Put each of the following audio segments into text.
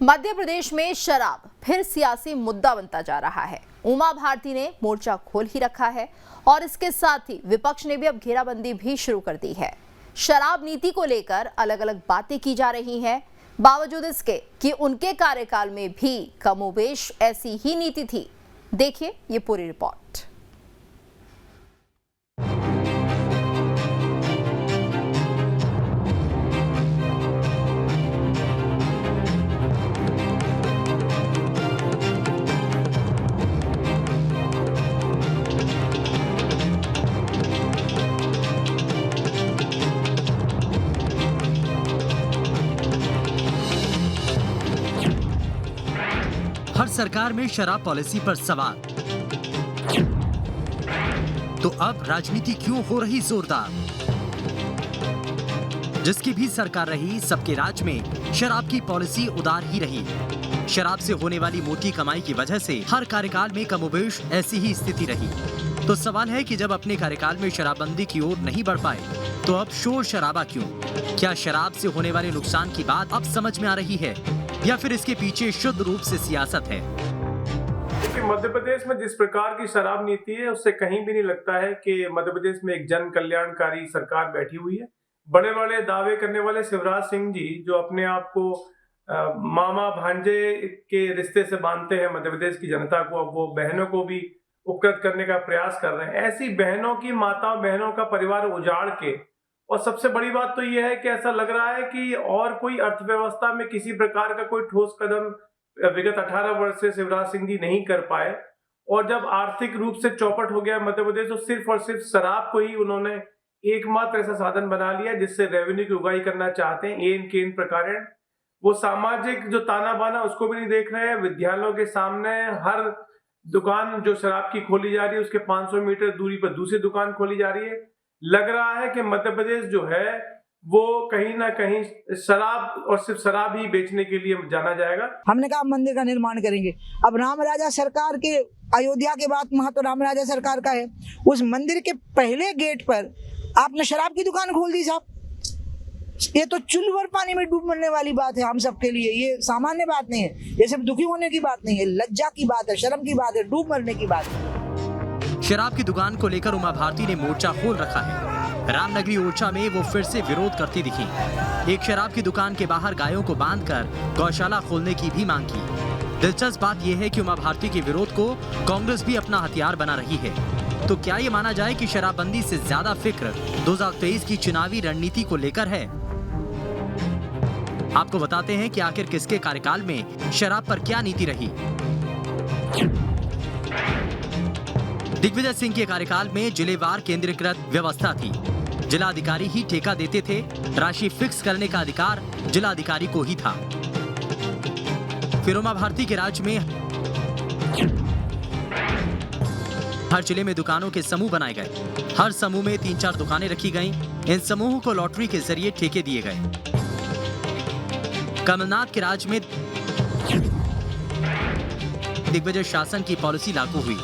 मध्य प्रदेश में शराब फिर सियासी मुद्दा बनता जा रहा है। उमा भारती ने मोर्चा खोल ही रखा है और इसके साथ ही विपक्ष ने भी अब घेराबंदी भी शुरू कर दी है। शराब नीति को लेकर अलग अलग बातें की जा रही हैं, बावजूद इसके कि उनके कार्यकाल में भी कमोबेश ऐसी ही नीति थी। देखिए ये पूरी रिपोर्ट। हर सरकार में शराब पॉलिसी पर सवाल, तो अब राजनीति क्यों हो रही जोरदार? जिसकी भी सरकार रही, सबके राज में शराब की पॉलिसी उदार ही रही। शराब से होने वाली मोटी कमाई की वजह से हर कार्यकाल में कमोबेश ऐसी ही स्थिति रही। तो सवाल है कि जब अपने कार्यकाल में शराबबंदी की ओर नहीं बढ़ पाए, तो अब शोर शराबा क्यों? क्या शराब से होने वाले नुकसान की बात अब समझ में आ रही है या फिर इसके पीछे शुद्ध रूप से सियासत है? देखिए, मध्य प्रदेश में जिस प्रकार की शराब नीति है, उससे कहीं भी नहीं लगता है कि मध्य प्रदेश में एक जन कल्याणकारी सरकार बैठी हुई है। बड़े बड़े दावे करने वाले शिवराज सिंह जी, जो अपने आप को मामा भांजे के रिश्ते से बांधते हैं मध्य प्रदेश की जनता को, अब वो बहनों को भी उपकृत करने का प्रयास कर रहे हैं। ऐसी बहनों की, माताओं बहनों का परिवार उजाड़ के, और सबसे बड़ी बात तो यह है कि ऐसा लग रहा है कि और कोई अर्थव्यवस्था में किसी प्रकार का कोई ठोस कदम विगत 18 वर्ष से शिवराज सिंह जी नहीं कर पाए। और जब आर्थिक रूप से चौपट हो गया मध्य प्रदेश, तो सिर्फ और सिर्फ शराब को ही उन्होंने एकमात्र ऐसा साधन बना लिया जिससे रेवेन्यू की उगाही करना चाहते हैं। एन केन प्रकार वो सामाजिक जो ताना बाना उसको भी नहीं देख रहे हैं। विद्यालयों के सामने हर दुकान जो शराब की खोली जा रही है, उसके 500 मीटर दूरी पर दूसरी दुकान खोली जा रही है। लग रहा है कि मध्य प्रदेश जो है वो कहीं ना कहीं शराब और सिर्फ शराब ही बेचने के लिए जाना जाएगा। हमने कहा मंदिर का निर्माण करेंगे। अब राम राजा सरकार के, अयोध्या के बाद वहां तो राम राजा सरकार का है, उस मंदिर के पहले गेट पर आपने शराब की दुकान खोल दी साहब। ये तो चुल्लू भर पानी में डूब मरने वाली बात है हम सबके लिए। ये सामान्य बात नहीं है, ये सिर्फ दुखी होने की बात नहीं है, लज्जा की बात है, शर्म की बात है, डूब मरने की बात है। शराब की दुकान को लेकर उमा भारती ने मोर्चा खोल रखा है। रामनगरी ओरछा में वो फिर से विरोध करती दिखी। एक शराब की दुकान के बाहर गायों को बांधकर गौशाला खोलने की भी मांग की। दिलचस्प बात यह है कि उमा भारती के विरोध को कांग्रेस भी अपना हथियार बना रही है। तो क्या ये माना जाए कि शराबबंदी से ज्यादा फिक्र 2023 की चुनावी रणनीति को लेकर है? आपको बताते हैं कि आखिर किसके कार्यकाल में शराब पर क्या नीति रही। दिग्विजय सिंह के कार्यकाल में जिलेवार केंद्रीकृत व्यवस्था थी। जिलाधिकारी ही ठेका देते थे। राशि फिक्स करने का अधिकार जिलाधिकारी को ही था। फिर उमा भारती के राज में हर जिले में दुकानों के समूह बनाए गए। हर समूह में 3-4 दुकानें रखी गईं। इन समूहों को लॉटरी के जरिए ठेके दिए गए। कमलनाथ के राज में दिग्विजय शासन की पॉलिसी लागू हुई।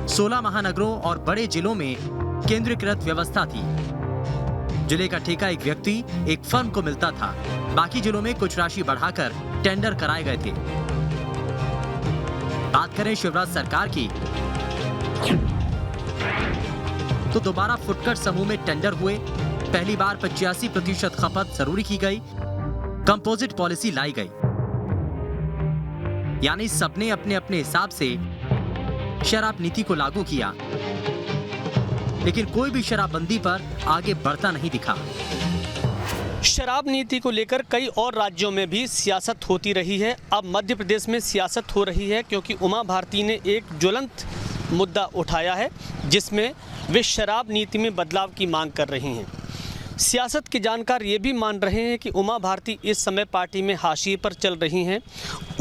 16 महानगरों और बड़े जिलों में केंद्रीकृत व्यवस्था थी। जिले का ठेका एक व्यक्ति, एक फर्म को मिलता था। बाकी जिलों में कुछ राशि बढ़ाकर टेंडर कराए गए थे। बात करें शिवराज सरकार की, तो दोबारा फुटकर समूह में टेंडर हुए। पहली बार 85% खपत जरूरी की गई। कंपोजिट पॉलिसी लाई गई, यानी सबने अपने अपने हिसाब से शराब नीति को लागू किया, लेकिन कोई भी शराबबंदी पर आगे बढ़ता नहीं दिखा। शराब नीति को लेकर कई और राज्यों में भी सियासत होती रही है। अब मध्य प्रदेश में सियासत हो रही है क्योंकि उमा भारती ने एक ज्वलंत मुद्दा उठाया है जिसमें वे शराब नीति में बदलाव की मांग कर रही हैं। सियासत के जानकार ये भी मान रहे हैं कि उमा भारती इस समय पार्टी में हाशिए पर चल रही हैं।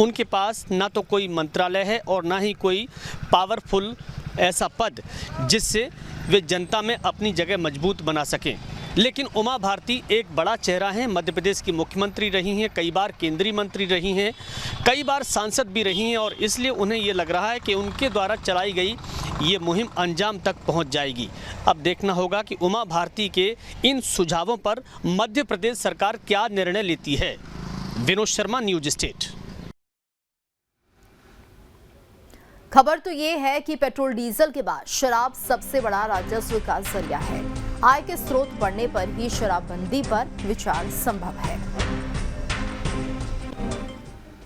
उनके पास ना तो कोई मंत्रालय है और ना ही कोई पावरफुल ऐसा पद जिससे वे जनता में अपनी जगह मजबूत बना सकें। लेकिन उमा भारती एक बड़ा चेहरा हैं। मध्य प्रदेश की मुख्यमंत्री रही हैं, कई बार केंद्रीय मंत्री रही हैं, कई बार सांसद भी रही हैं और इसलिए उन्हें ये लग रहा है कि उनके द्वारा चलाई गई ये मुहिम अंजाम तक पहुंच जाएगी। अब देखना होगा कि उमा भारती के इन सुझावों पर मध्य प्रदेश सरकार क्या निर्णय लेती है। Vinod Sharma, news state. खबर तो ये है कि पेट्रोल डीजल के बाद शराब सबसे बड़ा राजस्व का जरिया है। आय के स्रोत बढ़ने पर ही शराबबंदी पर विचार संभव है।